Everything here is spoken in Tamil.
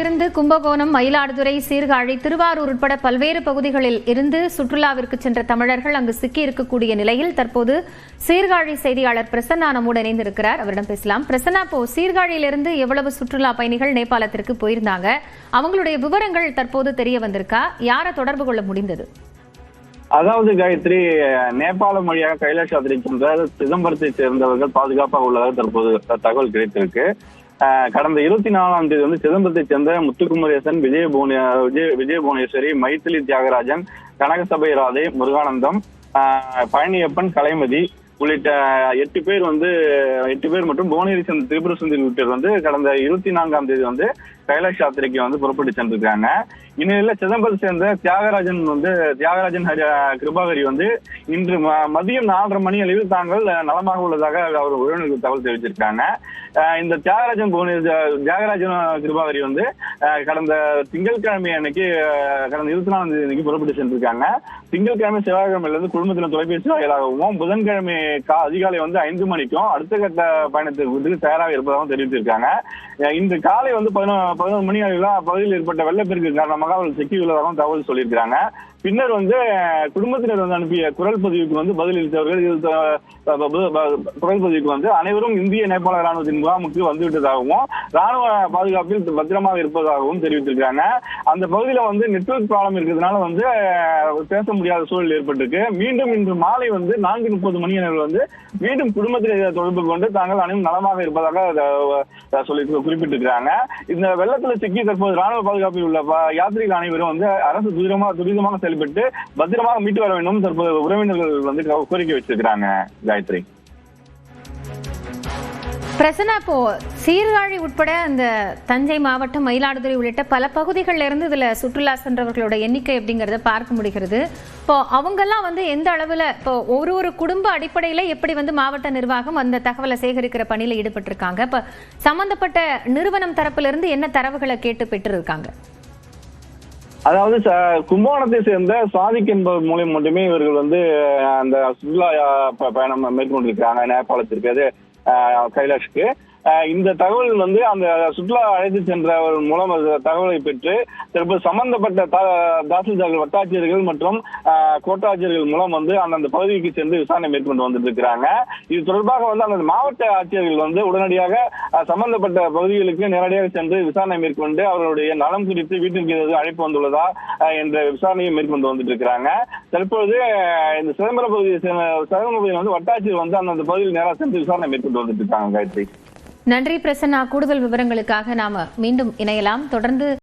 திருப்பூரிலிருந்து கும்பகோணம், மயிலாடுதுறை, சீர்காழி, திருவாரூர் உட்பட பல்வேறு பகுதிகளில் இருந்து சுற்றுலாவிற்கு சென்ற தமிழர்கள் அங்கு சிக்கி இருக்கக்கூடிய நிலையில் தற்போது சீர்காழி செய்தியாளர் பிரசன்னா நம்முடன் இணைந்திருக்கிறார். அவரிடம் பேசலாம். பிரசன்னா, இப்போ சீர்காழியிலிருந்து எவ்வளவு சுற்றுலா பயணிகள் நேபாளத்திற்கு போயிருந்தாங்க? அவங்களுடைய விவரங்கள் தற்போது தெரிய வந்திருக்கா? யாரை தொடர்பு கொள்ள முடிந்தது? அதாவது காயத்ரி, நேபாளம் வழியாக கைலாஷ் யாத்திரை சென்ற சிதம்பரத்தை சேர்ந்தவர்கள் பாதுகாப்பாக உள்ளதாக தற்போது தகவல் கிடைத்திருக்கு. கடந்த 24ஆம் தேதி வந்து சிதம்பரத்தை சேர்ந்த முத்துக்குமரேசன், விஜய புவனேஸ்வரி, மைத்திலி தியாகராஜன், கனகசபை ராதே, முருகானந்தம், பழனியப்பன், கலைமதி உள்ளிட்ட 8 பேர் மற்றும் புவனேரி சேர்ந்த திரிபுர சுந்தரி உள்ளிட்டோர் வந்து கடந்த 24ஆம் தேதி வந்து கைலாஷ் யாத்திரைக்கு வந்து புறப்பட்டு சென்றிருக்காங்க. இந்நிலையில சிதம்பரத்தை சேர்ந்த தியாகராஜன் கிருபாகரி வந்து இன்று மதியம் 4:30 மணி அளவில் தாங்கள் நலமாக உள்ளதாக அவர் உறவினர்களுக்கு தகவல் தெரிவிச்சிருக்காங்க. இந்த தியாகராஜன் கிருபாகரி வந்து கடந்த திங்கட்கிழமை அன்னைக்கு, கடந்த 24ஆம் தேதி அன்னைக்கு புறப்பட்டு சென்றிருக்காங்க. திங்கட்கிழமை, செவ்வாய்க்கிழமையில இருந்து குடும்பத்தினர் தொலைபேசி வாயிலாகவும், புதன்கிழமை அதிகாலை வந்து 5 மணிக்கும் அடுத்த கட்ட பயணத்திற்கு தயாராக இருப்பதாகவும் தெரிவித்திருக்காங்க. இன்று காலை வந்து 11 மணி அளவில் பகுதியில் ஏற்பட்ட வெள்ளப்பெருக்கு காரணமாக அவர்கள் சிக்கியுள்ளதாகவும் தகவல் சொல்லியிருக்கிறாங்க. பின்னர் வந்து குடும்பத்தினர் வந்து அனுப்பிய குரல் பதிவுக்கு வந்து பதிலளித்தவர்கள் குரல் பதிவுக்கு வந்து அனைவரும் இந்திய நேபாள ராணுவத்தின் முகாமுக்கு வந்துவிட்டதாகவும், ராணுவ பாதுகாப்பில் பத்திரமாக இருப்பதாகவும் தெரிவித்திருக்காங்க. அந்த பகுதியில வந்து நெட்வொர்க் ப்ராப்ளம் இருக்கிறதுனால வந்து பேச முடியாத சூழல் ஏற்பட்டிருக்கு. மீண்டும் இன்று மாலை வந்து 4:30 மணி அளவில் வந்து மீண்டும் குடும்பத்தினர் தொடர்பு கொண்டு தாங்கள் அனைவரும் நலமாக இருப்பதாக சொல்லி குறிப்பிட்டிருக்கிறாங்க. இந்த வெள்ளத்துல சிக்கி தற்போது ராணுவ பாதுகாப்பில் உள்ள யாத்திரிகள் அனைவரும் வந்து அரசு துரிதமாக செயல்பட்டு பத்திரமாக மீட்டு வர வேண்டும் தற்போது உறவினர்கள் வந்து கோரிக்கை வச்சிருக்கிறாங்க. காயத்ரி, பிரசன்னா, இப்போ சீர்காழி உட்பட அந்த தஞ்சை மாவட்டம், மயிலாடுதுறை உள்ளிட்ட பல பகுதிகளில் இருந்து இதுல சுற்றுலா சென்றவர்களோட எண்ணிக்கை அப்படிங்கறத பார்க்க முடிகிறது. இப்போ அவங்கெல்லாம் வந்து எந்த அளவுல, இப்போ ஒரு குடும்ப அடிப்படையில எப்படி வந்து மாவட்ட நிர்வாகம் அந்த தகவலை சேகரிக்கிற பணியில ஈடுபட்டிருக்காங்க? இப்ப சம்பந்தப்பட்ட நிறுவனம் தரப்புல இருந்து என்ன தரவுகளை கேட்டு பெற்று இருக்காங்க? அதாவது கும்பகோணத்தை சேர்ந்த சாதிக் என்பவர் மூலம் மட்டுமே இவர்கள் வந்து அந்த சுற்றுலா பயணம் மேற்கொண்டிருக்கிறாங்க நேபாளத்திற்கு, அது கைலாஷ்க்கு. இந்த தகவல் வந்து அந்த சுற்றுலா அழைத்து சென்றவர் மூலம் தகவலை பெற்று தற்போது சம்பந்தப்பட்ட தாசில்தார்கள், வட்டாட்சியர்கள் மற்றும் கோட்டாட்சியர்கள் மூலம் வந்து அந்தந்த பகுதிக்கு சென்று விசாரணை மேற்கொண்டு வந்துட்டு இருக்கிறாங்க. இது தொடர்பாக வந்து அந்த மாவட்ட ஆட்சியர்கள் வந்து உடனடியாக சம்பந்தப்பட்ட பகுதிகளுக்கு நேரடியாக சென்று விசாரணை மேற்கொண்டு அவர்களுடைய நலம் குறித்து வீட்டிற்கு ஏதாவது அழைப்பு வந்துள்ளதா என்ற விசாரணையை மேற்கொண்டு வந்துட்டு இருக்கிறாங்க. தற்போது இந்த சிதம்பரம் பகுதியில் வந்து வட்டாட்சியர் வந்து அந்தந்த பகுதியில் நேராக சென்று விசாரணை மேற்கொண்டு வந்துட்டு இருக்காங்க. காயத்ரி, நன்றி பிரசன்னா. கூடுதல் விவரங்களுக்காக நாம மீண்டும் இணையலாம். தொடர்ந்து